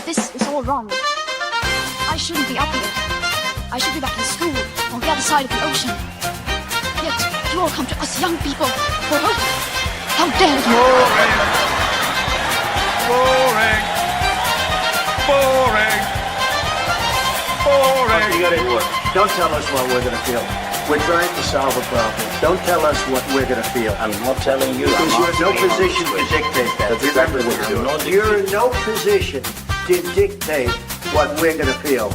This is all wrong. I shouldn't be up here. I should be back in school on the other side of the ocean. Yet you all come to us young people for hope. How dare you! Boring. Boring. Boring. Okay, you gotta do it. Don't tell us what we're gonna feel. We're trying to solve a problem. Don't tell us what we're gonna feel. I'm not telling you. Because you're in no position to dictate that. That's exactly what you're doing. You're in no position to dictate what we're gonna feel.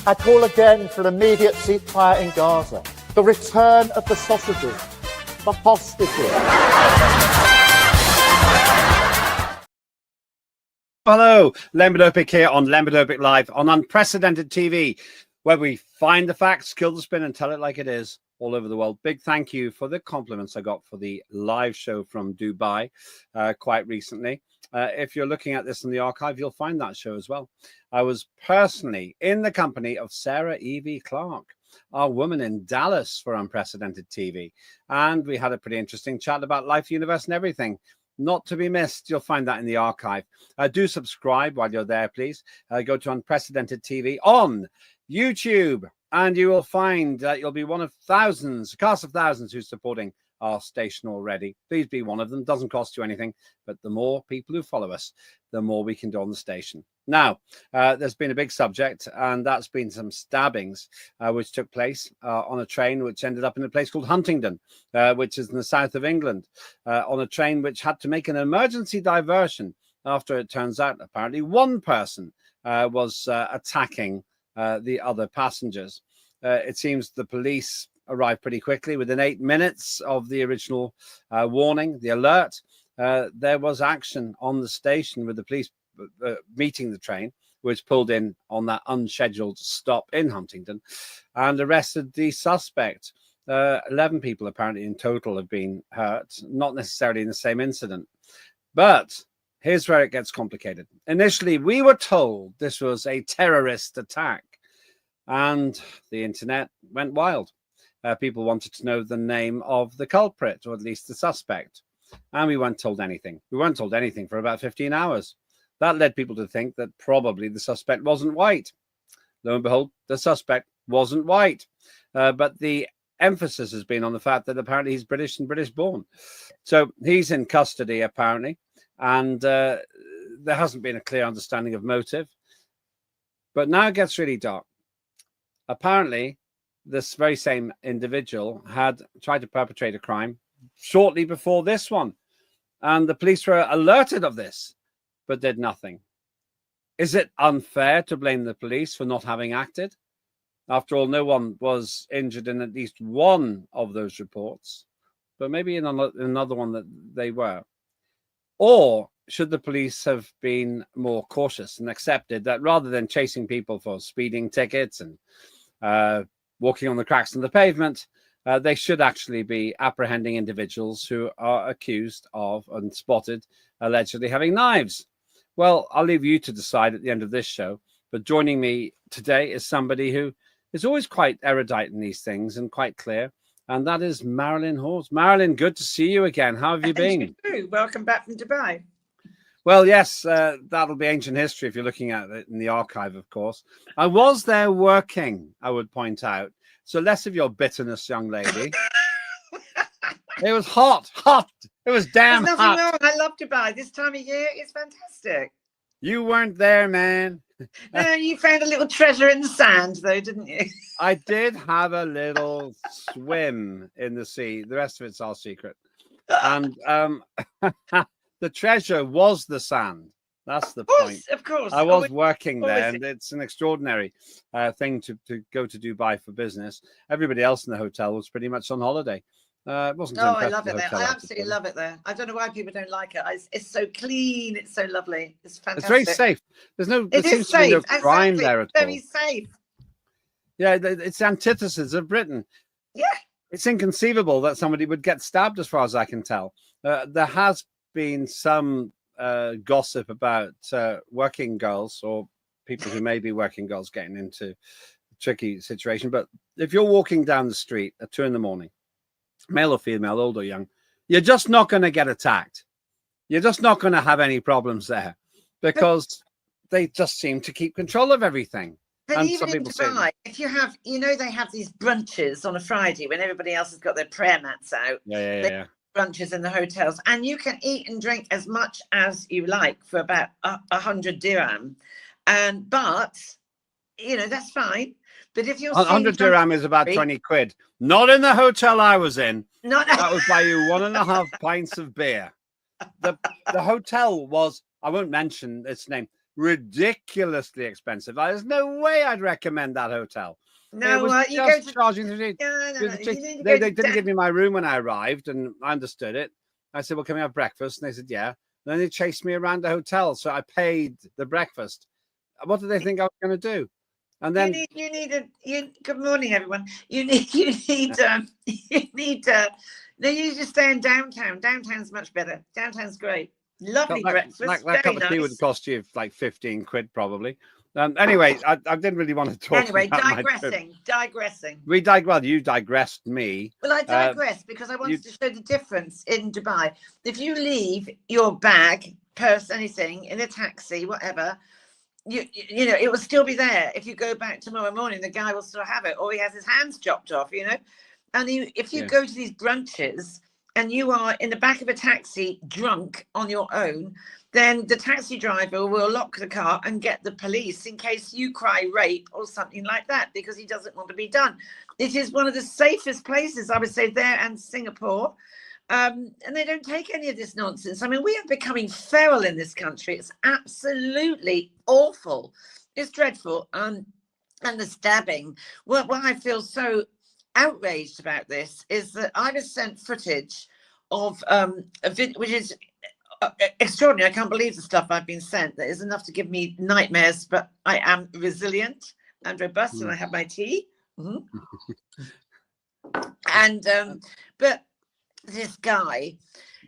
I call again for an immediate ceasefire in Gaza, the return of the sausages, the hostages. Hello, Lembit Öpik here on Lembit Öpik Live on Unprecedented TV, where we find the facts, kill the spin and tell it like it is all over the world. Big thank you for the compliments I got for the live show from Dubai quite recently. If you're looking at this in the archive, you'll find that show as well. I was personally in the company of Sarah Evie Clark, our woman in Dallas for Unprecedented TV. And we had a pretty interesting chat about life, universe and everything. Not to be missed. You'll find that in the archive. Do subscribe while you're there, please. Go to Unprecedented TV on YouTube, and you will find that you'll be one of thousands, a cast of thousands who's supporting our station already. Please be one of them. Doesn't cost you anything, but the more people who follow us, the more we can do on the station. Now, there's been a big subject, and that's been some stabbings which took place on a train which ended up in a place called Huntingdon, which is in the south of England, on a train which had to make an emergency diversion after it turns out apparently one person was attacking the other passengers. It seems the police arrived pretty quickly. Within 8 minutes of the original warning, the alert, there was action on the station with the police meeting the train, which pulled in on that unscheduled stop in Huntingdon and arrested the suspect. 11 people apparently in total have been hurt, not necessarily in the same incident. But here's where it gets complicated. Initially, we were told this was a terrorist attack, and the internet went wild. People wanted to know the name of the culprit, or at least the suspect. And we weren't told anything. We weren't told anything for about 15 hours. That led people to think that probably the suspect wasn't white. Lo and behold, the suspect wasn't white. But the emphasis has been on the fact that apparently he's British and British born. So he's in custody, apparently. And there hasn't been a clear understanding of motive. But now it gets really dark. Apparently, this very same individual had tried to perpetrate a crime shortly before this one. And the police were alerted of this, but did nothing. Is it unfair to blame the police for not having acted? After all, no one was injured in at least one of those reports, but maybe in another one that they were. Or should the police have been more cautious and accepted that rather than chasing people for speeding tickets and walking on the cracks in the pavement, they should actually be apprehending individuals who are accused of and spotted allegedly having knives? Well, I'll leave you to decide at the end of this show. But joining me today is somebody who is always quite erudite in these things and quite clear, and that is Marylin Hawes. Marilyn, good to see you again. How have you been? You welcome back from Dubai. Well, yes, that'll be ancient history if you're looking at it in the archive, of course. I was there working, I would point out. So less of your bitterness, young lady. It was hot. It was damn There's hot. nothing wrong. I love Dubai. This time of year, it's fantastic. You weren't there, man. No, you found a little treasure in the sand, though, didn't you? I did have a little swim in the sea. The rest of it's our secret. And the treasure was the sand. That's the point. Of course. I was working there, and it's an extraordinary thing to go to Dubai for business. Everybody else in the hotel was pretty much on holiday. It wasn't. Oh, I love it there. I absolutely love it there. I don't know why people don't like it. It's so clean. It's so lovely. It's fantastic. It's very safe. There's no. There seems to be no crime there at all. Very safe. Yeah, it's the antithesis of Britain. Yeah. It's inconceivable that somebody would get stabbed, as far as I can tell. There has been some gossip about working girls or people who may be working girls getting into a tricky situation. But if you're walking down the street at 2 in the morning male or female, old or young, you're just not going to get attacked. You're just not going to have any problems there because they just seem to keep control of everything. But And even some in people say, Dubai, if you have, they have these brunches on a Friday when everybody else has got their prayer mats out. yeah. Brunches in the hotels, and you can eat and drink as much as you like for about 100 dirham. But that's fine. But if you're 100 dirham is about 20 quid. Not in the hotel I was in. That would buy you 1.5 pints of beer. The hotel was, I won't mention its name, ridiculously expensive. There's no way I'd recommend that hotel. No, you go to charging. They didn't give me my room when I arrived, and I understood it. I said, "Well, can we have breakfast?" And they said, "Yeah." And then they chased me around the hotel, so I paid the breakfast. What did they think I was going to do? And then good morning, everyone. You need to stay in downtown. Downtown's much better. Downtown's great. Lovely breakfast. That cup of tea would cost you like 15 quid probably. Anyway, I didn't really want to talk. Anyway, digressing. You digressed me. Well, I digressed because I wanted to show the difference in Dubai. If you leave your bag, purse, anything in a taxi, whatever, it will still be there. If you go back tomorrow morning, the guy will still have it, or he has his hands chopped off. And if you go to these brunches and you are in the back of a taxi drunk on your own, then the taxi driver will lock the car and get the police in case you cry rape or something like that, because he doesn't want to be done. It is one of the safest places, I would say, there and Singapore. And they don't take any of this nonsense. I mean, we are becoming feral in this country. It's absolutely awful. It's dreadful. And the stabbing. What I feel so outraged about this is that I was sent footage of which is extraordinary. I can't believe the stuff I've been sent. That is enough to give me nightmares, but I am resilient and robust, and I have my tea. And but this guy,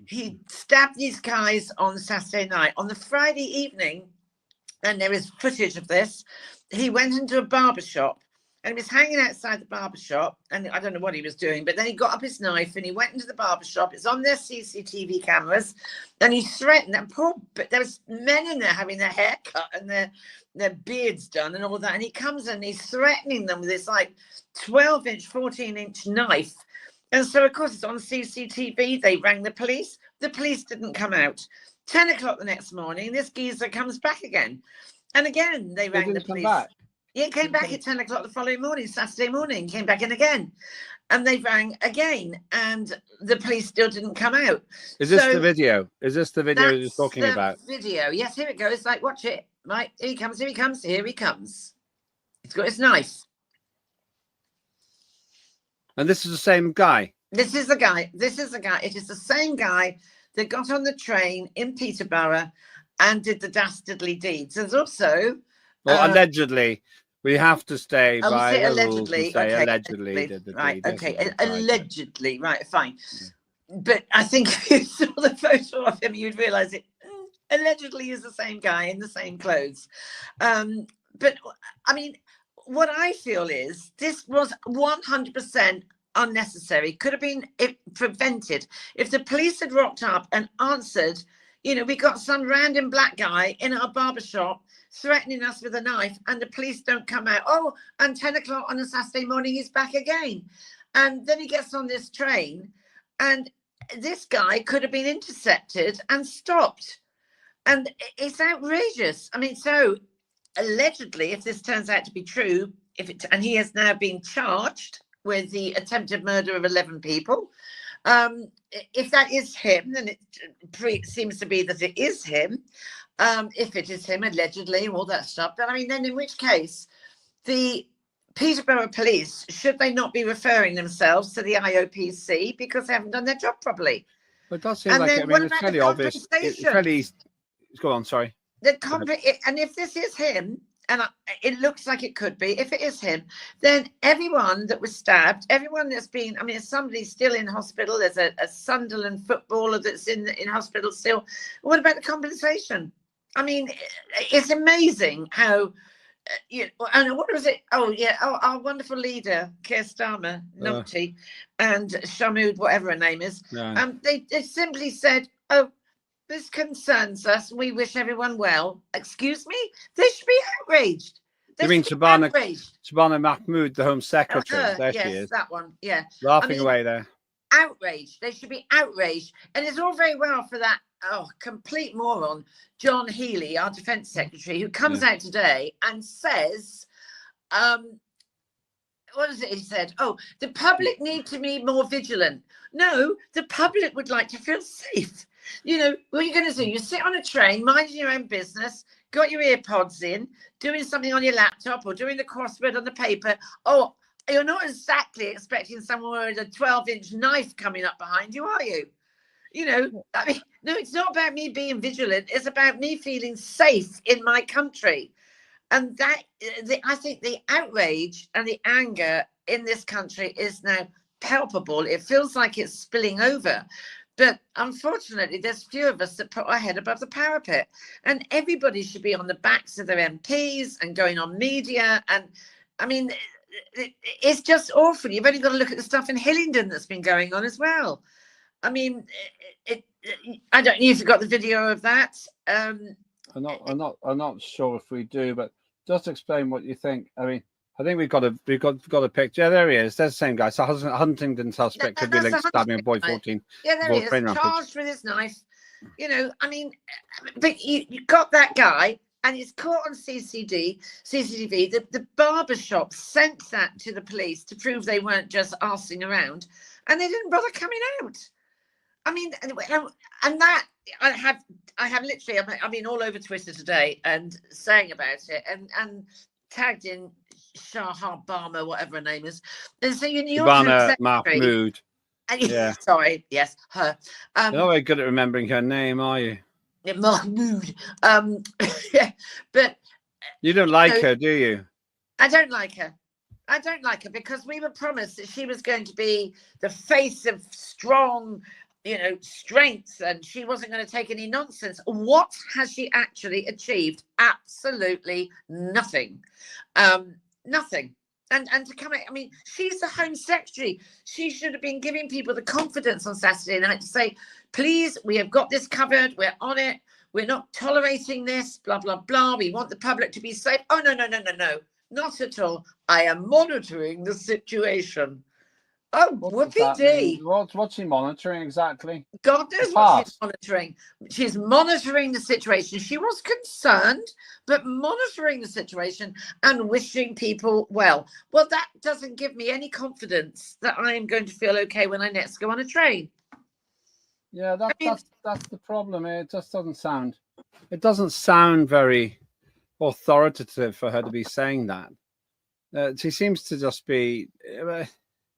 he stabbed these guys on Saturday night. On the Friday evening, and there is footage of this, he went into a barber shop and he was hanging outside the barber shop, and I don't know what he was doing, but then he got up his knife and he went into the barber shop. It's on their CCTV cameras, and he threatened them. But there was men in there having their hair cut and their beards done and all that, and he comes and he's threatening them with this like 12-inch, 14-inch knife. And so, of course, it's on CCTV. They rang the police. The police didn't come out. 10 o'clock the next morning, this geezer comes back again. And again, they rang the police. Yeah, he came back at 10 o'clock the following morning, Saturday morning, came back in again. And they rang again, and the police still didn't come out. Is this the video? Is this the video you're talking about? Video. Yes, here it goes. Like, watch it. Right, here he comes, here he comes, here he comes. He's got his knife. And this is the same guy? This is the guy. It is the same guy that got on the train in Peterborough and did the dastardly deeds. There's also... Well, allegedly, we have to stay by the allegedly. Rules and say okay. allegedly did the right, deed. okay, allegedly, right, fine. But I think if you saw the photo of him, you'd realise it allegedly is the same guy in the same clothes. But, I mean, what I feel is this was 100% unnecessary. Could have been prevented. If the police had rocked up and answered, we got some random black guy in our barbershop threatening us with a knife, and the police don't come out. Oh, and 10 o'clock on a Saturday morning, he's back again. And then he gets on this train, and this guy could have been intercepted and stopped. And it's outrageous. I mean, so allegedly, if this turns out to be true, and he has now been charged with the attempted murder of 11 people. If that is him, then it seems to be that it is him. If it is him, allegedly, all that stuff. But I mean, then in which case, the Peterborough police, should they not be referring themselves to the IOPC because they haven't done their job properly? But it does seem like it's fairly obvious. It's fairly... Go on, sorry. And if this is him, and it looks like it could be, if it is him, then everyone that was stabbed, everyone that's been, I mean, somebody's still in hospital. There's a Sunderland footballer that's in hospital still. What about the compensation? I mean, it's amazing how and what was it? Oh, yeah, our wonderful leader, Keir Starmer, Numpty, and Shamud, whatever her name is, they simply said, oh, this concerns us, and we wish everyone well. Excuse me? They should be outraged. You mean Subhana Mahmood, the Home Secretary? There she is. That one, yeah. Laughing away there. Outraged. They should be outraged. And it's all very well for that complete moron, John Healey, our Defence Secretary, who comes out today and says, what is it he said? Oh, the public need to be more vigilant. No, the public would like to feel safe. You know, what are you going to do? You sit on a train, minding your own business, got your earpods in, doing something on your laptop or doing the crossword on the paper. Oh, you're not exactly expecting someone with a 12-inch knife coming up behind you, are you? You know, I mean, no, it's not about me being vigilant. It's about me feeling safe in my country. And that, I think the outrage and the anger in this country is now palpable. It feels like it's spilling over. But unfortunately, there's few of us that put our head above the parapet. And everybody should be on the backs of their MPs and going on media. And I mean, it's just awful. You've only got to look at the stuff in Hillingdon that's been going on as well. I mean, I don't know if you got the video of that. I'm not sure if we do, but just explain what you think. I mean, I think we've got a picture. Yeah, there he is. There's the same guy. So Huntingdon suspect could be linked to stabbing a boy 14. Yeah, there he is, charged with his knife. You know, I mean, but you got that guy, and he's caught on CCTV. The barber shop sent that to the police to prove they weren't just arsing around, and they didn't bother coming out. I mean, and that I have literally, I've been all over Twitter today and saying about it, and tagged in Shahar Barma, whatever her name is, and so you're Mahmood. Yeah, sorry, yes, her. You're not very good at remembering her name, are you? Mahmood. Yeah, but you don't like her, do you? I don't like her. I don't like her because we were promised that she was going to be the face of strong, strength, and she wasn't going to take any nonsense. What has she actually achieved? Absolutely nothing. Nothing. And to come out, I mean, she's the Home Secretary. She should have been giving people the confidence on Saturday night to say, please, we have got this covered. We're on it. We're not tolerating this, blah, blah, blah. We want the public to be safe. Oh, no. Not at all. I am monitoring the situation. Oh, whoopie-dee. What's she monitoring exactly? God knows what she's monitoring. She's monitoring the situation. She was concerned, but monitoring the situation and wishing people well. Well, that doesn't give me any confidence that I am going to feel okay when I next go on a train. Yeah, that's the problem. It just doesn't sound. It doesn't sound very authoritative for her to be saying that. She seems to just be.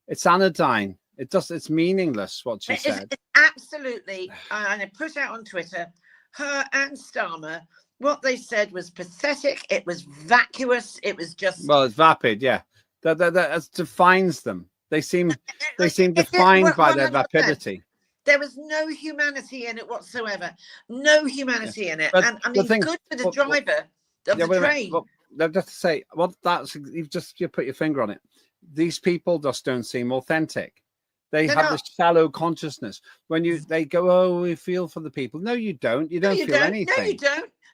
It's anodyne. It's meaningless what she said. It's absolutely. And I put out on Twitter, her and Starmer. What they said was pathetic. It was vacuous. It was just. Well, it's vapid. Yeah, that defines them. They seem defined by their vapidity. There was no humanity in it whatsoever. No humanity in it. But and I mean, good for the driver of the train. Just to say, you put your finger on it. These people just don't seem authentic. They have this shallow consciousness. When they go, oh, we feel for the people. No, you don't. You don't feel anything.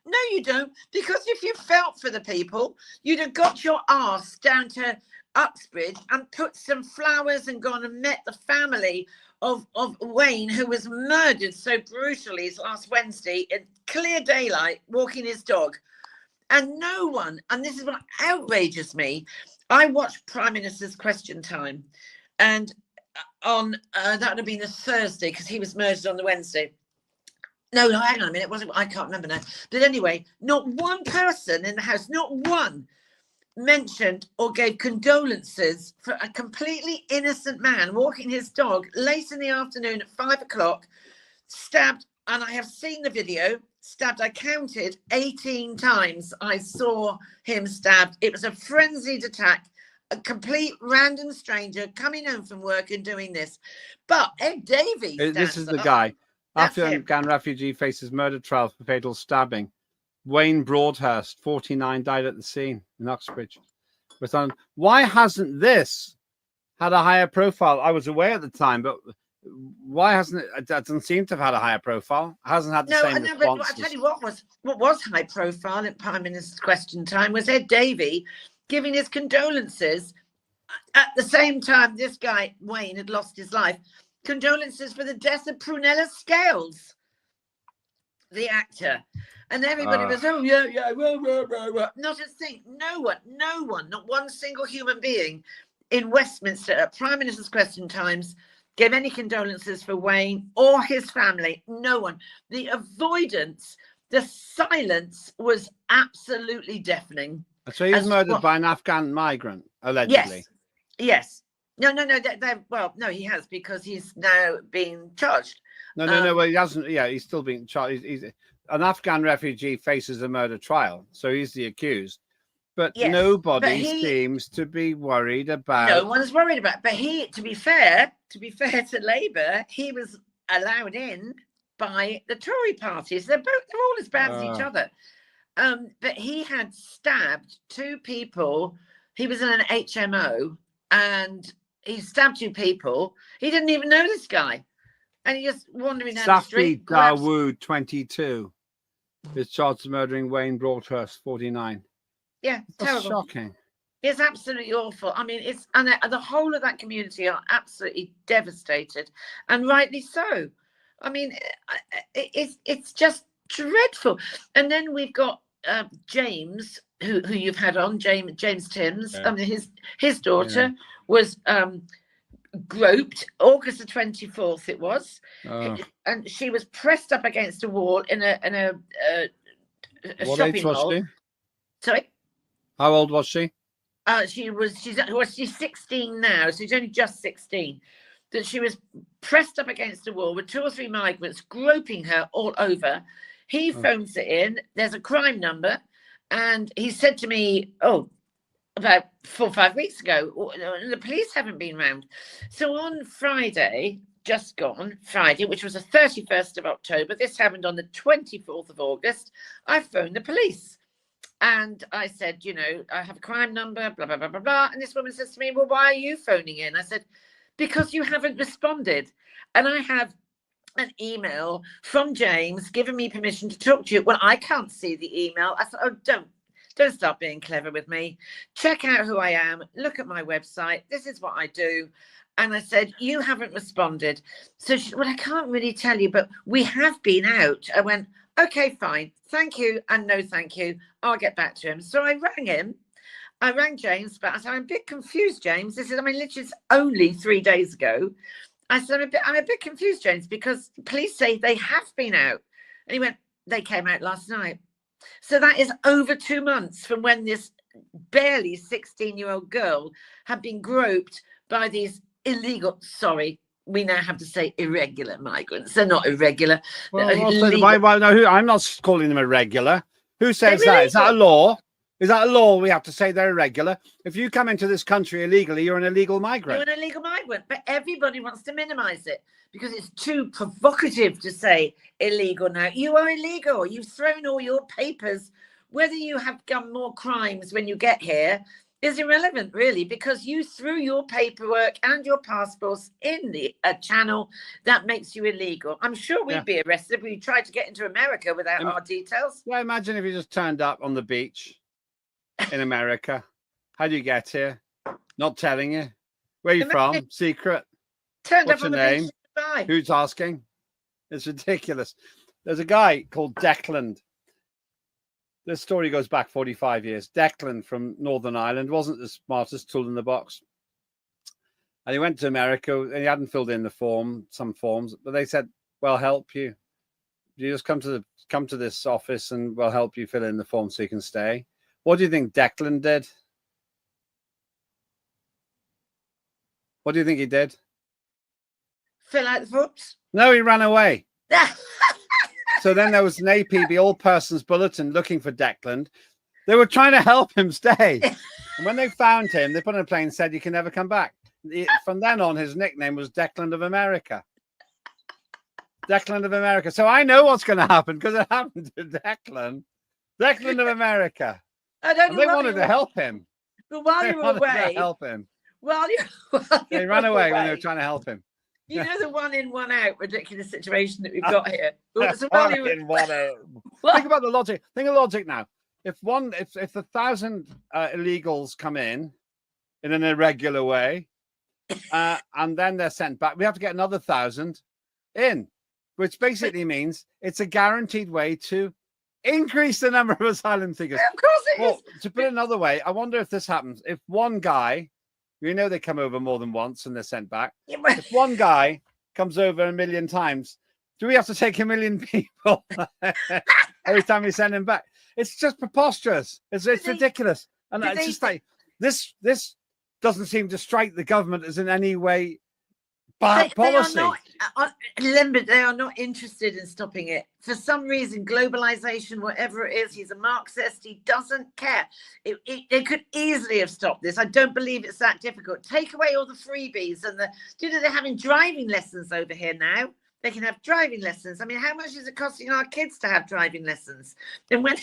No, you don't. Because if you felt for the people, you'd have got your arse down to Uxbridge and put some flowers and gone and met the family of Wayne, who was murdered so brutally last Wednesday in clear daylight, walking his dog. And no one, and this is what outrages me, I watched Prime Minister's Question Time, and on that would have been the Thursday because he was murdered on the Wednesday. No, hang on a minute, it wasn't. I can't remember now. But anyway, not one person in the house, not one, mentioned or gave condolences for a completely innocent man walking his dog late in the afternoon at 5 o'clock, stabbed. And I have seen the video. Stabbed, I counted 18 times. I saw him stabbed. It was a frenzied attack, a complete random stranger coming home from work and doing this. But Ed Davies, this is the guy. Afghan refugee faces murder trial for fatal stabbing. Wayne Broadhurst, 49, died at the scene in Uxbridge. Why hasn't this had a higher profile? I was away at the time, but why hasn't it? It doesn't seem to have had a higher profile. It hasn't had the same No, but responses. I tell you what was high profile at Prime Minister's Question Time was Ed Davey giving his condolences at the same time this guy Wayne had lost his life. Condolences for the death of Prunella Scales, the actor. And everybody was, oh, yeah, well. Not a thing. No one, not one single human being in Westminster at Prime Minister's Question Times gave any condolences for Wayne or his family. No one. The avoidance, the silence was absolutely deafening. So he was murdered by an Afghan migrant, allegedly. Yes. No. Well, no, he has, because he's now being charged. No. Well, he hasn't. Yeah, he's still being charged. He's an Afghan refugee faces a murder trial, so he's the accused. But nobody seems to be worried about. No one's worried about. But to be fair to Labour, he was allowed in by the Tory parties. They're all as bad as each other. But he had stabbed 2 people. He was in an HMO and he stabbed 2 people. He didn't even know this guy. And he just wandering down the street. Safi Dawood, 22, is charged with murdering Wayne Broadhurst, 49. Yeah, That's terrible. Shocking. It's absolutely awful. I mean, the whole of that community are absolutely devastated, and rightly so. I mean, it's just dreadful. And then we've got James, who you've had on, James Timms. Yeah. I mean, his daughter was groped August the 24th. It was, and she was pressed up against a wall in a What shopping age was mall. she? Sorry. How old was she? She's 16 now, so she's only just 16. That she was pressed up against a wall with 2 or 3 migrants groping her all over. He phones it in. There's a crime number, and he said to me, about 4 or 5 weeks ago, the police haven't been round. So on Friday, just gone Friday, which was the 31st of October, this happened on the 24th of August, I phoned the police. And I said, I have a crime number, blah, blah, blah, blah, blah. And this woman says to me, well, why are you phoning in? I said, because you haven't responded. And I have an email from James giving me permission to talk to you. Well, I can't see the email. I thought, don't start being clever with me. Check out who I am. Look at my website. This is what I do. And I said, you haven't responded. So she said, well, I can't really tell you, but we have been out. I went, okay, fine. Thank you. And no, thank you. I'll get back to him. So I rang him. I rang James, but I said, I'm a bit confused, James. He said, literally it's only 3 days ago. I said, I'm a bit confused, James, because police say they have been out. And he went, they came out last night. So that is over 2 months from when this barely 16-year-old girl had been groped by these illegal, we now have to say irregular migrants. They're not irregular. Well, I'm not calling them irregular. Who says that? Is that a law? Is that a law? We have to say they're irregular. If you come into this country illegally, you're an illegal migrant. You're an illegal migrant, but everybody wants to minimize it because it's too provocative to say illegal now. You are illegal. You've thrown all your papers. Whether you have done more crimes when you get here is irrelevant, really, because you threw your paperwork and your passports in the channel that makes you illegal. I'm sure we'd be arrested if we tried to get into America without our details. Yeah, imagine if you just turned up on the beach in America. How do you get here? Not telling you. Where are you from? Secret. What's your name? Who's asking? It's ridiculous. There's a guy called Declan. This story goes back 45 years. Declan from Northern Ireland wasn't the smartest tool in the box. And he went to America and he hadn't filled in some forms, but they said, we'll help you. You just come to this office and we'll help you fill in the form so you can stay. What do you think Declan did? What do you think he did? Fill out the forms? No, he ran away. So then there was an APB all persons bulletin looking for Declan. They were trying to help him stay. And when they found him, they put on a plane and said, you can never come back. From then on, his nickname was Declan of America. Declan of America. So I know what's going to happen because it happened to Declan. Declan of America. I don't And know they whether wanted you to were- help him. But while They you were wanted to away, help him. while you They ran away when they were trying to help him. You know the one in, one out ridiculous situation that we've got here. So while you were- Think about the logic. Think of logic now. If 1,000 illegals come in an irregular way, and then they're sent back, we have to get another 1,000 in, which basically means it's a guaranteed way to increase the number of asylum seekers. Of course it is. Well, to put it another way, I wonder if this happens. If one guy, you know, they come over more than once and they're sent back. Yeah, but- If one guy comes over 1 million times, do we have to take 1 million people every time we send him back? It's just preposterous. It's ridiculous. And it's just like this doesn't seem to strike the government as in any way bad policy. They are not, Lembit, they are not interested in stopping it. For some reason, globalization, whatever it is, he's a Marxist, he doesn't care. They could easily have stopped this. I don't believe it's that difficult. Take away all the freebies and they're having driving lessons over here now. They can have driving lessons. I mean, how much is it costing our kids to have driving lessons? And when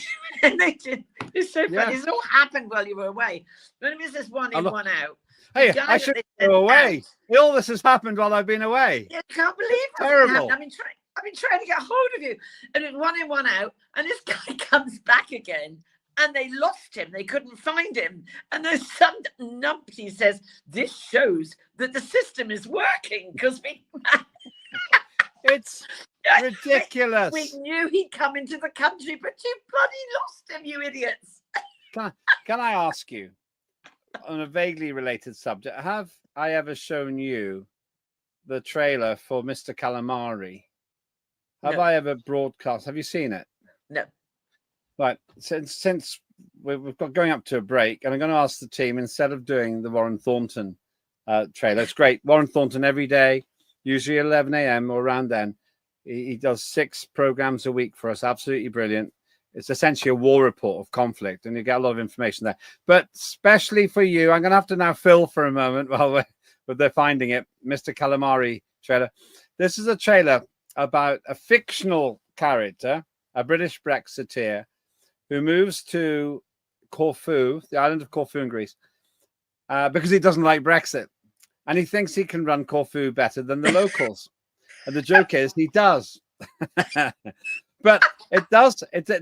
they did, it's so funny. Yeah. It's all happened while you were away. When it was this one in, one out. Hey, the guy I that should they sent go away. out- All this has happened while I've been away. I can't believe it. Terrible. I've been trying to get hold of you. And it's one in, one out. And this guy comes back again. And they lost him. They couldn't find him. And there's some numpty says, this shows that the system is working because It's ridiculous. we knew he'd come into the country, but you bloody lost him, you idiots. Can I ask you, on a vaguely related subject, have I ever shown you the trailer for Mr. Calamari? Have No. I ever broadcast? Have you seen it? No. Right. Since we've got going up to a break, and I'm going to ask the team, instead of doing the Warren Thornton trailer, it's great. Warren Thornton every day, usually 11 a.m. or around then. He does 6 programs a week for us. Absolutely brilliant. It's essentially a war report of conflict, and you get a lot of information there. But especially for you, I'm going to have to now fill for a moment while they're finding it. Mr. Calamari trailer. This is a trailer about a fictional character, a British Brexiteer, who moves to Corfu, the island of Corfu in Greece, because he doesn't like Brexit. And he thinks he can run Corfu better than the locals. And the joke is he does. But it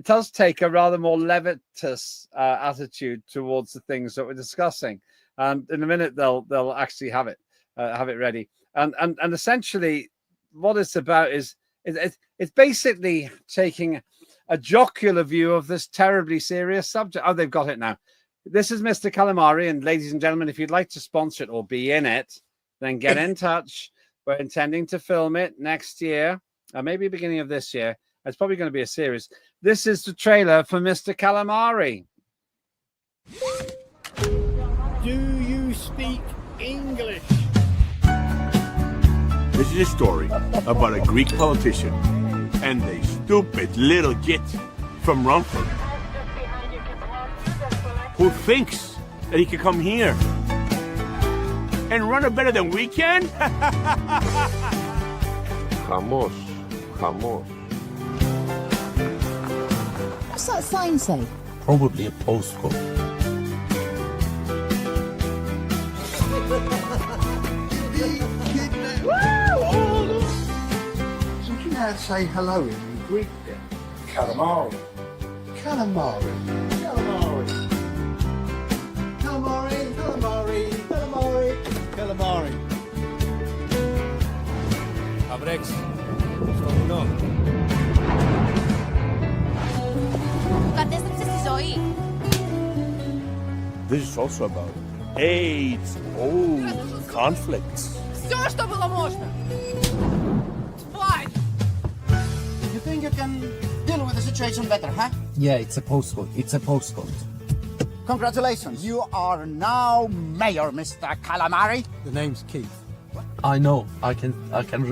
does take a rather more levitous attitude towards the things that we're discussing. And in a minute, they'll actually have it ready. And essentially what it's about is it's basically taking a jocular view of this terribly serious subject. Oh, they've got it now. This is Mr. Calamari, and ladies and gentlemen, if you'd like to sponsor it or be in it, then get in touch. We're intending to film it next year, maybe beginning of this year. It's probably going to be a series. This is the trailer for Mr. Calamari. Do you speak English? This is a story about a Greek politician and a stupid little git from Romford who thinks that he can come here and run it better than we can. Χαμός. What's that sign say? Probably a postcode. So you know how to say hello in Greek then? Calamari. Calamari. Calamari. Calamari. Calamari. Calamari. Calamari. Abrex. Στρογγυλό. Κατέστρεψε στη ζωή. This is also about AIDS, conflicts. Все, что было можно. Тварь! You think you can deal with the situation better, huh? Yeah, it's a postcode. It's a postcode. Congratulations. You are now mayor, Mr. Calamari. The name's Keith. I know. I can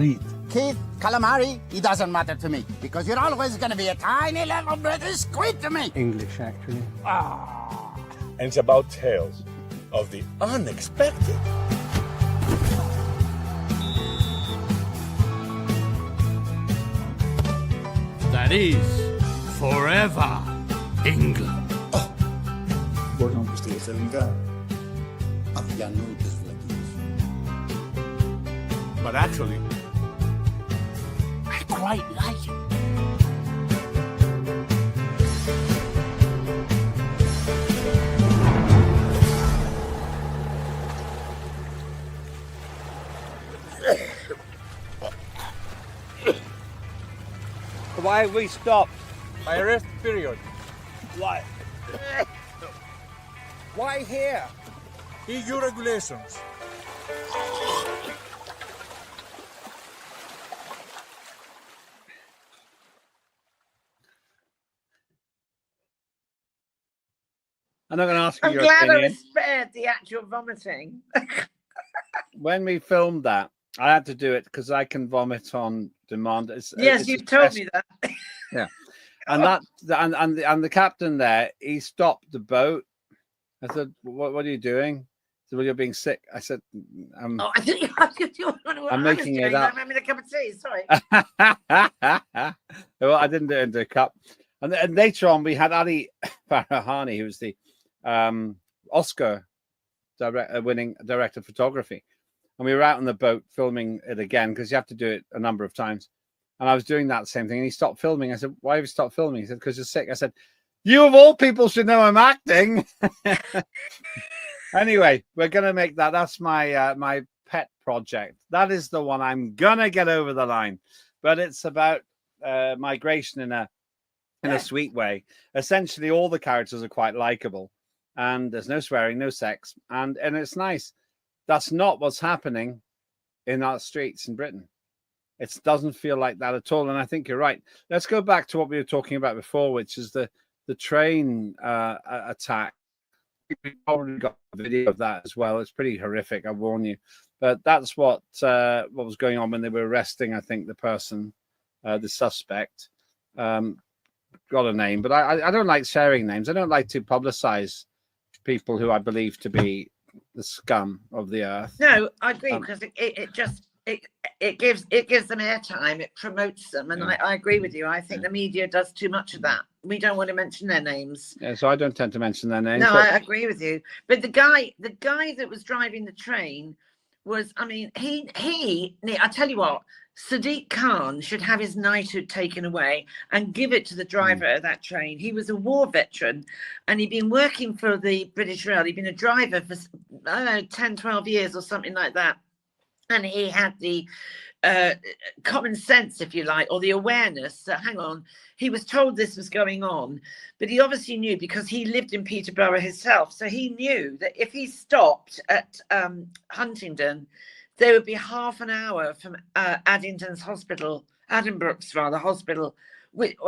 read. Keith Calamari, it doesn't matter to me because you're always going to be a tiny little British squid to me. English, actually. And it's about tales of the unexpected. That is forever. England. Voi non questi lunga. Abbiamo But actually, I quite like it. Why have we stopped? My rest period. Why? Why here? EU regulations. I'm not going to ask you I'm your glad I opinion. was spared the actual vomiting. When we filmed that, I had to do it because I can vomit on demand. Yes, it's you've a told stress- me that. Yeah, and the captain there, he stopped the boat. I said, "What are you doing?" He said, "Well, you're being sick." I said, Oh, I think you're I'm making it up. I'm having a cup of tea. Sorry. Well, I didn't do it into a cup. And later on, we had Ali Farahani, who was the Oscar winning director of photography. And we were out on the boat filming it again because you have to do it a number of times. And I was doing that same thing. And he stopped filming. I said, "Why have you stopped filming?" He said, "Because you're sick." I said, "You of all people should know I'm acting." Anyway, we're going to make that. That's my my pet project. That is the one I'm going to get over the line. But it's about migration in a sweet way. Essentially, all the characters are quite likable. And there's no swearing, no sex. And it's nice. That's not what's happening in our streets in Britain. It doesn't feel like that at all. And I think you're right. Let's go back to what we were talking about before, which is the train attack. We probably got a video of that as well. It's pretty horrific, I warn you. But that's what was going on when they were arresting, I think, the person, the suspect. Got a name, but I don't like sharing names. I don't like to publicize people who I believe to be the scum of the earth. No, I agree because it gives them airtime. It promotes them, and I agree with you. I think the media does too much of that. We don't want to mention their names. Yeah, so I don't tend to mention their names. No, I agree with you. But the guy that was driving the train was, I mean, I tell you what, Sadiq Khan should have his knighthood taken away and give it to the driver of that train. He was a war veteran and he'd been working for the British Rail. He'd been a driver for, I don't know, 10, 12 years or something like that. And he had the common sense, if you like, or the awareness that, hang on, he was told this was going on, but he obviously knew because he lived in Peterborough himself. So he knew that if he stopped at Huntingdon, there would be half an hour from Addington's hospital, Addenbrooke's rather hospital.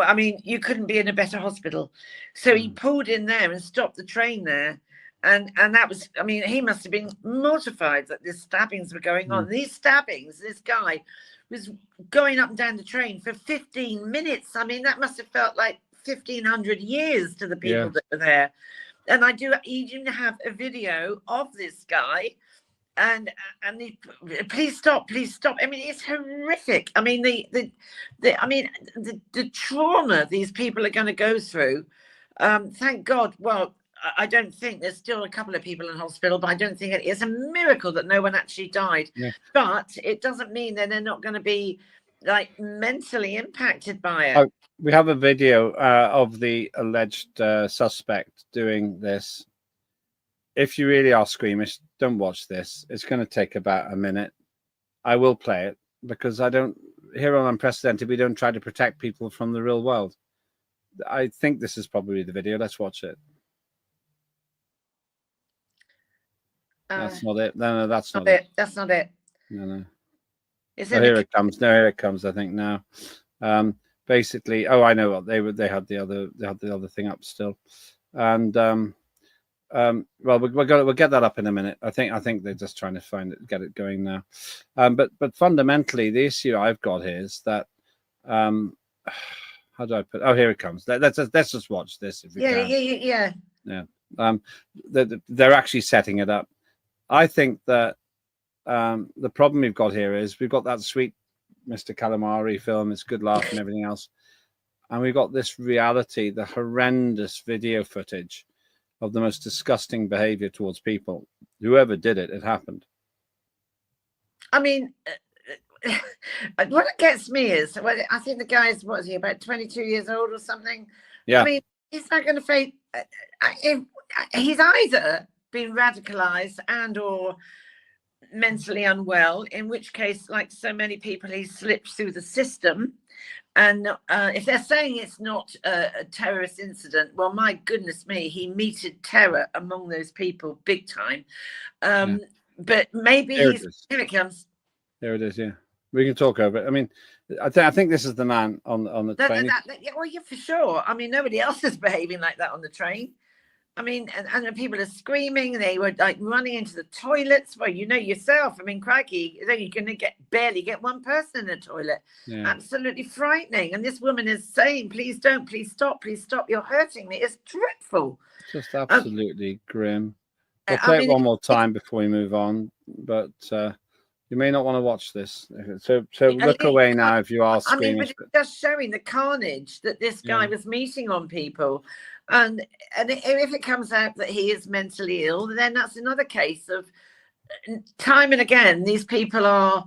I mean, you couldn't be in a better hospital. So he pulled in there and stopped the train there. And that was, I mean, he must have been mortified that these stabbings were going on. These stabbings, this guy was going up and down the train for 15 minutes. I mean, that must have felt like 1,500 years to the people that were there. And I do even have a video of this guy. And please stop. I mean, it's horrific. I mean, the trauma these people are going to go through. Thank God. Well, I don't think there's still a couple of people in hospital, but I don't think it's a miracle that no one actually died. Yeah. But it doesn't mean that they're not going to be like mentally impacted by it. Oh, we have a video of the alleged suspect doing this. If you really are squeamish, don't watch this. It's going to take about a minute. I will play it because here on Unprecedented, we don't try to protect people from the real world. I think this is probably the video. Let's watch it. That's not it. No, that's not it. That's not it. No. Here it comes. No, here it comes. I think now. Basically, I know what they had the other thing up still, and well, we'll get that up in a minute. I think they're just trying to get it going now. But fundamentally, the issue I've got here is that how do I put? Oh, here it comes. Let's just watch this. If we can. Yeah. They're actually setting it up. I think that the problem we've got here is we've got that sweet Mr. Calamari film. It's good laugh and everything else. and we got this reality, the horrendous video footage of the most disgusting behavior towards people. Whoever did it, it happened. I mean, what gets me is, well, I think the guy's, what is he, about 22 years old or something? Yeah. I mean, he's not going to face, he's either been radicalized and or mentally unwell, in which case, like so many people, he slips through the system. And if they're saying it's not a terrorist incident, well, my goodness me, he meted terror among those people big time. But maybe here it comes. There it is, yeah. We can talk over it. I mean, I think this is the man on the train. Well, yeah, for sure. I mean, nobody else is behaving like that on the train. I mean, and people are screaming. They were like running into the toilets. Well, you know yourself. I mean, crikey, then you're going to barely get one person in the toilet. Yeah. Absolutely frightening. And this woman is saying, "Please don't. Please stop. Please stop. You're hurting me." It's dreadful. Just absolutely grim. We'll play it one more time before we move on, but you may not want to watch this. So look away now if you are screaming. I mean, but it's just showing the carnage that this guy was meeting on people. And if it comes out that he is mentally ill, then that's another case of time and again, these people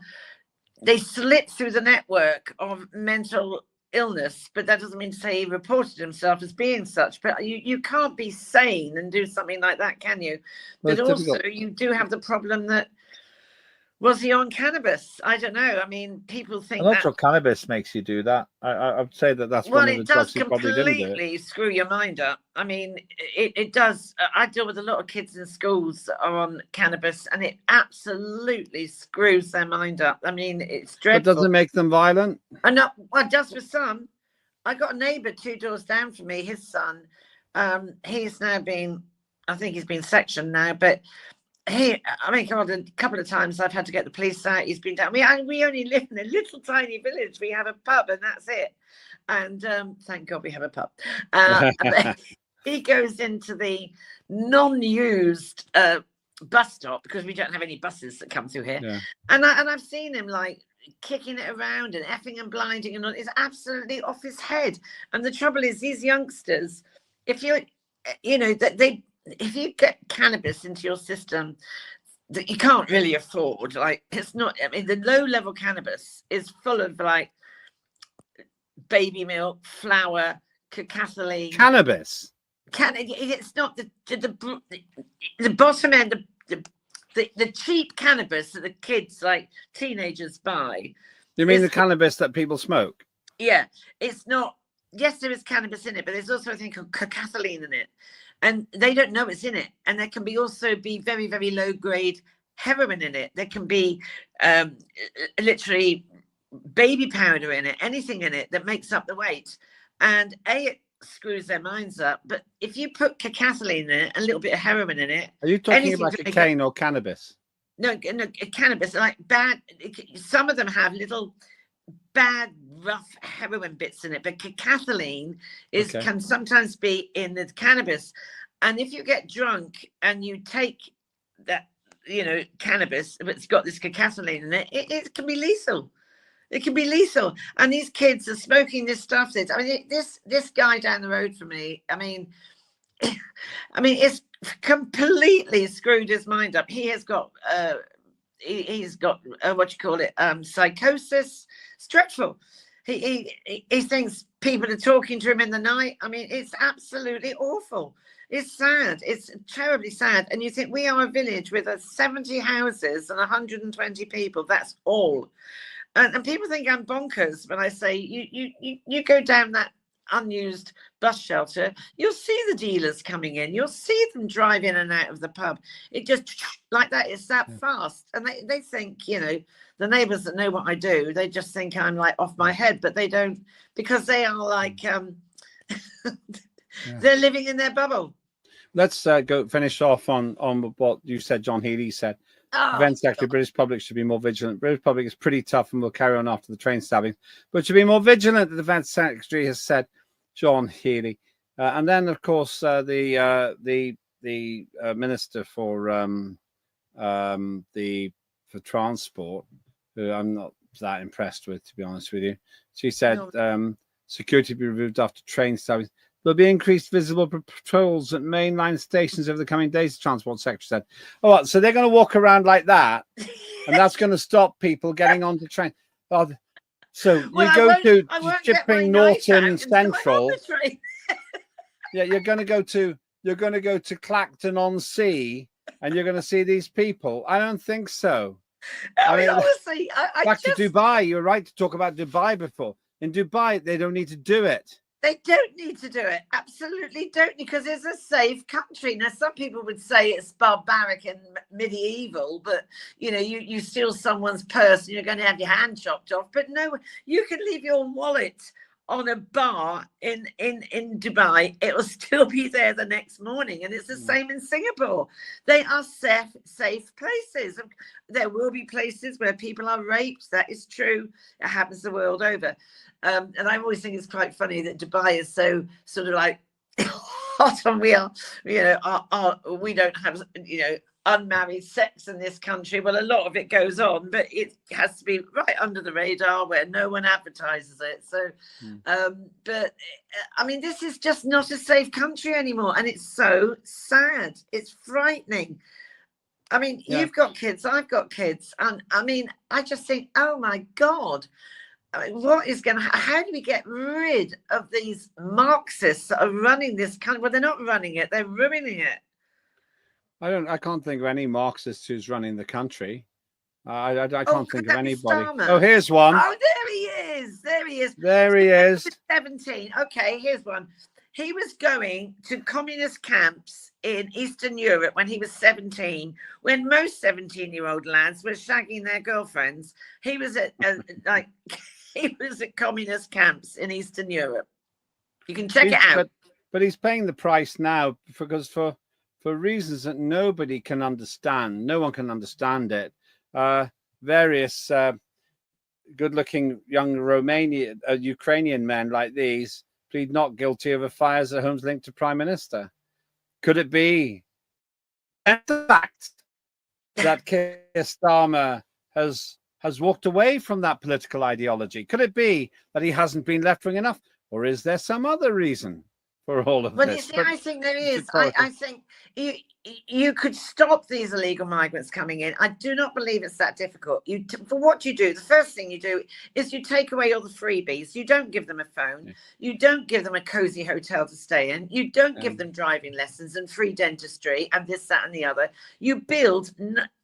they slip through the network of mental illness, but that doesn't mean to say he reported himself as being such. But you can't be sane and do something like that, can you? Well, but also you do have the problem that, was he on cannabis? I don't know. I mean, people think I'm not sure cannabis makes you do that. I'd say that's one of the drugs he probably didn't do. Well, it does completely screw your mind up. I mean, it does. I deal with a lot of kids in schools that are on cannabis, and it absolutely screws their mind up. I mean, it's dreadful. But does it make them violent? No, well, just for some. I got a neighbour 2 doors down from me. His son, he's now been, I think he's been sectioned now, but. I mean, God, a couple of times I've had to get the police out. He's been down. We only live in a little tiny village. We have a pub and that's it. And thank God we have a pub. He goes into the non-used bus stop because we don't have any buses that come through here. Yeah. And I've seen him like kicking it around and effing and blinding and all. It's absolutely off his head. And the trouble is, these youngsters, if if you get cannabis into your system that you can't really afford, like it's not, I mean, the low level cannabis is full of like baby milk, flour, cacophylline. Cannabis? It's not the bottom end, the cheap cannabis that the kids, like teenagers, buy. You mean the cannabis that people smoke? Yeah, it's not. Yes, there is cannabis in it, but there's also a thing called cacophylline in it. And they don't know it's in it. And there can also be very, very low grade heroin in it. There can be literally baby powder in it, anything in it that makes up the weight. And it screws their minds up. But if you put cacophylline in it, a little bit of heroin in it. Are you talking about cocaine or cannabis? No, cannabis. Like bad. Some of them have little bad rough heroin bits in it, but cacophylline can sometimes be in the cannabis. And if you get drunk and you take that, cannabis, but it's got this cacophylline in it, it can be lethal. It can be lethal. And these kids are smoking this stuff. I mean, this guy down the road from me, I mean, it's completely screwed his mind up. He has got he's got psychosis. It's dreadful. He thinks people are talking to him in the night. I mean, it's absolutely awful. It's sad. It's terribly sad. And you think, we are a village with 70 houses and 120 people. That's all. And people think I'm bonkers when I say you go down that unused bus shelter, you'll see the dealers coming in. You'll see them drive in and out of the pub. It just like that. It's that fast. And they think, the neighbours that know what I do, they just think I'm like off my head, but they don't, because they are like, they're living in their bubble. Let's go finish off on what you said, John Healy said. Defence Secretary, British public should be more vigilant. British public is pretty tough and will carry on after the train stabbing, but should be more vigilant, the Defence Secretary has said, John Healy. And then, of course, the Minister for Transport, who I'm not that impressed with, to be honest with you. She said Security be removed after train stabbings. There'll be increased visible patrols at mainline stations over the coming days, the Transport Secretary said. Oh, what, so they're going to walk around like that, and that's going to stop people getting onto train. Oh, so Well, you go to I won't get my Chipping knife out Norton until I'm on Central. the train. Yeah, you're going to go to Clacton on Sea, and you're going to see these people. I don't think so. I mean, honestly, I back just... to Dubai. You're right to talk about Dubai before. In Dubai, they don't need to do it. They don't need to do it. Absolutely don't, because it's a safe country. Now, some people would say it's barbaric and medieval, but, you know, you steal someone's purse and you're going to have your hand chopped off. But no, you can leave your wallet on a bar in Dubai. It will still be there the next morning. And it's the same in Singapore. They are safe places. There will be places where people are raped. That is true. It happens the world over. And I always think it's quite funny that Dubai is so sort of like hot on wheel. You know, we don't have, you know, unmarried sex in this country. Well, a lot of it goes on, but it has to be right under the radar where no one advertises it. So, but I mean, this is just not a safe country anymore. And it's so sad. It's frightening. I mean, you've got kids, I've got kids. And I mean, I just think, oh my God. I mean, what is going to happen? How do we get rid of these Marxists that are running this country? Well, they're not running it, they're ruining it. I can't think of any Marxist who's running the country. I can't think of anybody. Starmer. Oh, here's one. Oh, there he is. There he is. There he is. 17. Okay, here's one. He was going to communist camps in Eastern Europe when he was 17, when most 17-year-old lads were shagging their girlfriends. He was at he was at communist camps in Eastern Europe. You can check it out. But he's paying the price now because for reasons that nobody can understand. No one can understand it. Various good-looking young Ukrainian men like these plead not guilty of affairs at homes linked to Prime Minister. Could it be the fact that Keir Starmer has walked away from that political ideology? Could it be that he hasn't been left-wing enough? Or is there some other reason for all of Well, this? you see, I think there is. I think you could stop these illegal migrants coming in. I do not believe it's that difficult. For what you do, the first thing you do is you take away all the freebies. You don't give them a phone. Yeah. You don't give them a cozy hotel to stay in. You don't give them driving lessons and free dentistry and this, that, and the other. You build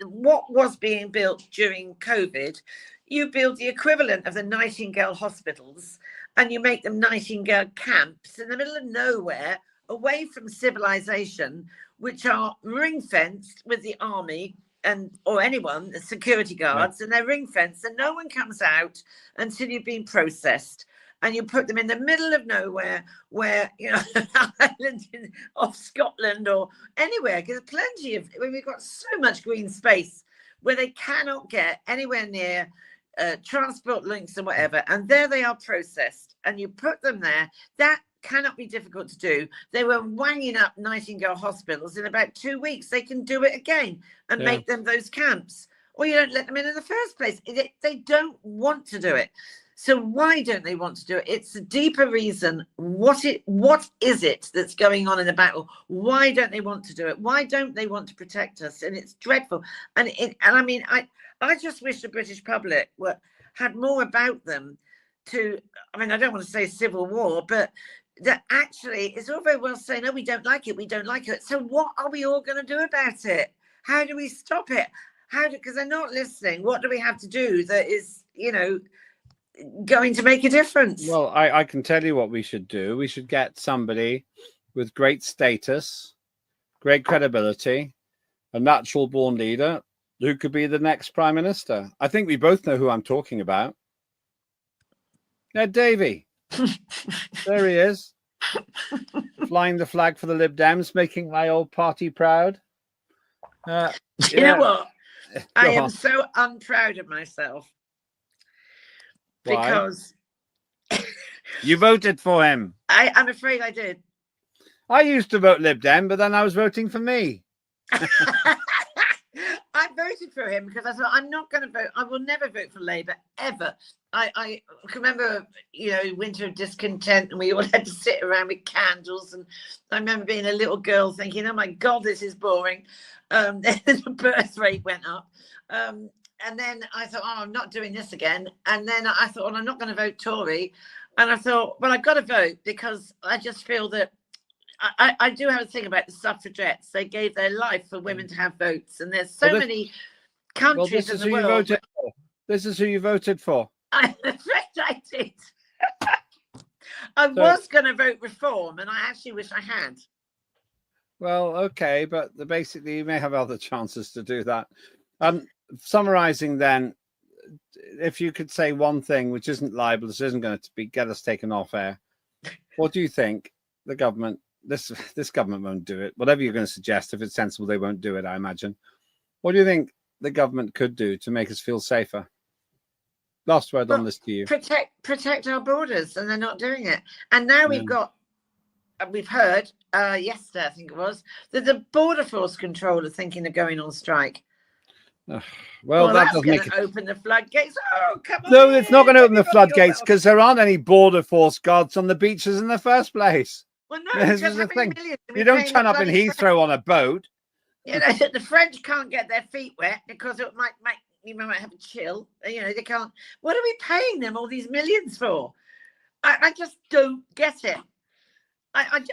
what was being built during COVID. You build the equivalent of the Nightingale hospitals, and you make them Nightingale camps in the middle of nowhere, away from civilization, which are ring-fenced with the army or anyone, the security guards, and they're ring-fenced, and no one comes out until you've been processed. And you put them in the middle of nowhere, where, you know, island off Scotland or anywhere, because plenty of, we've got so much green space where they cannot get anywhere near transport links and whatever, and there they are processed, and you put them there. That cannot be difficult to do. They were wanging up Nightingale hospitals. In about 2 weeks they can do it again and make them those camps, or you don't let them in the first place. They don't want to do it. So why don't they want to do it? It's a deeper reason. What is it that's going on in the battle? Why don't they want to do it? Why don't they want to protect us? And it's dreadful. And I mean, I just wish the British public had more about them to, I mean, I don't want to say civil war, but that actually it's all very well saying, oh, we don't like it. We don't like it. So what are we all going to do about it? How do we stop it? Because they're not listening. What do we have to do that is, you know, going to make a difference? Well, I can tell you what we should do. We should get somebody with great status, great credibility, a natural born leader who could be the next Prime Minister. I think we both know who I'm talking about. Ed Davey. There he is. Flying the flag for the Lib Dems, making my old party proud. You know what? I am so unproud of myself. Why? Because you voted for him. I'm afraid I did. I used to vote Lib Dem, but then I was voting for me. I'm voted for him because I thought I'm not going to vote. I will never vote for Labour ever. I can remember, winter of discontent, and we all had to sit around with candles. And I remember being a little girl thinking, "Oh my God, this is boring." Then the birth rate went up, and then I thought, "Oh, I'm not doing this again." And then I thought, "Well, I'm not going to vote Tory." And I thought, "Well, I've got to vote because I just feel that." I do have a thing about the suffragettes. They gave their life for women to have votes, and there's so many countries in the world. This is who you voted for. I'm afraid I did. I was going to vote Reform, and I actually wish I had. Well, okay, but basically you may have other chances to do that. Summarising then, if you could say one thing which isn't libelous, isn't going to get us taken off air, what do you think the government? This government won't do it. Whatever you're going to suggest, if it's sensible, they won't do it, I imagine. What do you think the government could do to make us feel safer? Last word on this to you. Protect our borders, and they're not doing it. And now we've heard yesterday, I think it was, that the Border Force Control are thinking of going on strike. Well, that that's doesn't going make to open the floodgates. Oh, come on! No, it's not going to open the floodgates because there aren't any Border Force guards on the beaches in the first place. Well, no, this is the thing. You don't turn up in Heathrow on a boat. The French can't get their feet wet because it might make you might have a chill. They can't. What are we paying them all these millions for? I just don't get it. I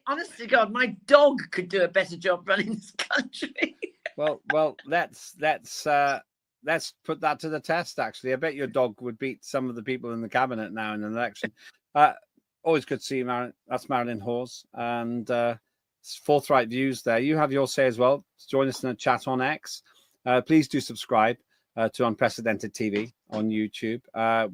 honestly, to God, my dog could do a better job running this country. Well, let's put that to the test. Actually, I bet your dog would beat some of the people in the cabinet now in an election. Always good to see you, Marilyn. That's Marylin Hawes, and forthright views there. You have your say as well. Join us in a chat on X. Please do subscribe to Unprecedented TV on YouTube.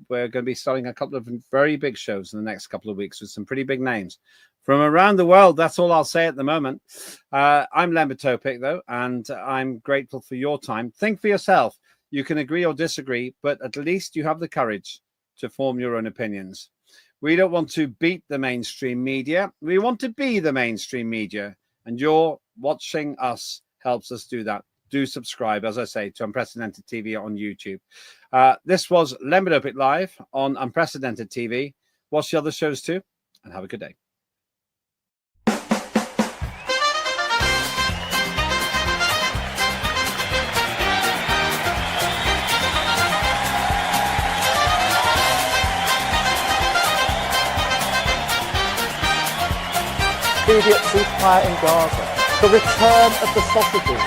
We're going to be starting a couple of very big shows in the next couple of weeks with some pretty big names from around the world. That's all I'll say at the moment. I'm Lembit Öpik, though, and I'm grateful for your time. Think for yourself. You can agree or disagree, but at least you have the courage to form your own opinions. We don't want to beat the mainstream media. We want to be the mainstream media. And your watching us helps us do that. Do subscribe, as I say, to Unprecedented TV on YouTube. This was Lembit Öpik Live on Unprecedented TV. Watch the other shows too, and have a good day. Immediate ceasefire in Gaza. The return of the sausages.